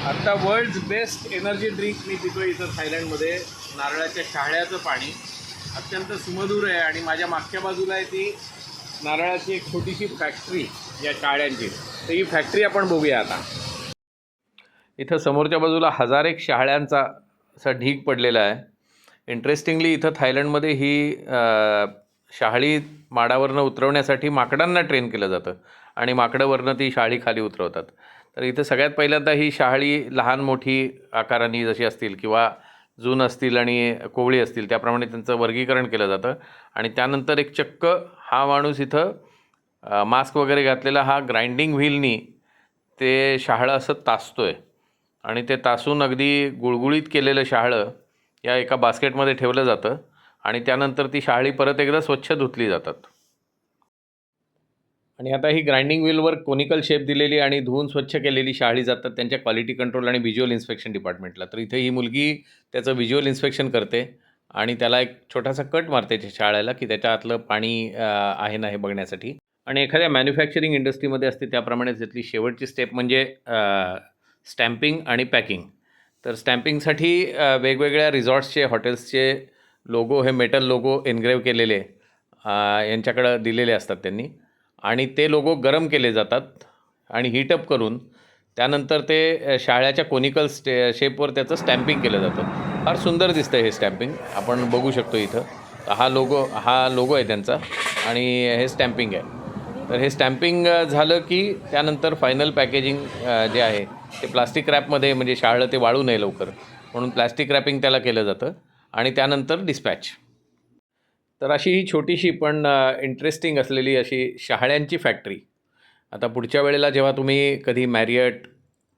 आता world's best energy drink मी पितो इथं थायलंडमध्ये. नारळाच्या शहाळ्याचं पाणी अत्यंत सुमधुर आहे आणि माझ्या मागच्या बाजूला आहे ती नारळाची एक छोटीशी फॅक्टरी या शहाळ्यांची. तर ही फॅक्टरी आपण बघूया आता. इथं समोरच्या बाजूला हजारेक शहाळ्यांचा असा ढीग पडलेला आहे. इंटरेस्टिंगली इथं थायलंडमध्ये ही शहाळी माडावरनं उतरवण्यासाठी माकडांना ट्रेन केलं जातं आणि माकडावरनं ती शहाळी खाली उतरवतात. तर इथं सगळ्यात पहिल्यांदा ही शहाळी लहान मोठी आकाराने जशी असतील किंवा जून असतील आणि कोवळी असतील त्याप्रमाणे त्यांचं वर्गीकरण केलं जातं. आणि त्यानंतर एक चक्क हा माणूस इथं मास्क वगैरे घातलेला हा ग्राइंडिंग व्हीलनी ते शहाळं असं तासतो आहे आणि ते तासून अगदी गुळगुळीत केलेलं शहाळं या एका बास्केटमध्ये ठेवलं जातं आणि त्यानंतर ती शहाळी परत एकदा स्वच्छ धुतली जातात. आणि आता ही ग्राइंडिंग व्हीलवर कोनिकल शेप दिलेली आणि धुवून स्वच्छ केलेली शहाळी जातात त्यांच्या क्वालिटी कंट्रोल आणि व्हिज्युअल इन्स्पेक्शन डिपार्टमेंटला. तर इथे ही मुलगी त्याचं व्हिज्युअल इन्स्पेक्शन करते आणि त्याला एक छोटासा कट मारते शहाळ्याला की त्याच्या आतलं पाणी आहे ना हे बघण्यासाठी. आणि एखाद्या मॅन्युफॅक्चरिंग इंडस्ट्रीमध्ये असते त्याप्रमाणे त्यातली शेवटची स्टेप म्हणजे स्टॅम्पिंग आणि पॅकिंग. तर स्टॅम्पिंगसाठी वेगवेगळ्या रिसॉर्ट्सचे हॉटेल्सचे लोगो हे मेटल लोगो एनग्रेव्ह केलेले यांच्याकडं दिलेले असतात त्यांनी आणि ते लोगो गरम केले जातात आणि हीटअप करून त्यानंतर ते शाळ्याच्या कोनिकल शेपवर त्याचं स्टॅम्पिंग केलं जातं. फार सुंदर दिसतं हे स्टॅम्पिंग आपण बघू शकतो इथं. हा लोगो आहे त्यांचा आणि हे स्टॅम्पिंग आहे. तर हे स्टॅम्पिंग झालं की त्यानंतर फायनल पॅकेजिंग जे आहे ते प्लास्टिक रॅपमध्ये म्हणजे शाळं ते वाळू नये लवकर म्हणून प्लास्टिक रॅपिंग त्याला केलं जातं आणि त्यानंतर डिस्पॅच. तर अशी ही छोटीशी पण इंटरेस्टिंग असलेली अशी शहाळ्यांची फॅक्टरी. आता पुढच्या वेळेला जेव्हा तुम्ही कधी मॅरियट,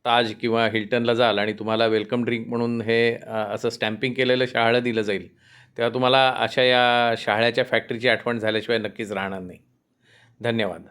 ताज किंवा हिल्टनला जाल आणि तुम्हाला वेलकम ड्रिंक म्हणून हे असं स्टॅम्पिंग केलेलं शहाळं दिलं जाईल तेव्हा तुम्हाला अशा या शहाळ्याच्या फॅक्टरीची आठवण झाल्याशिवाय नक्कीच राहणार नाही. धन्यवाद.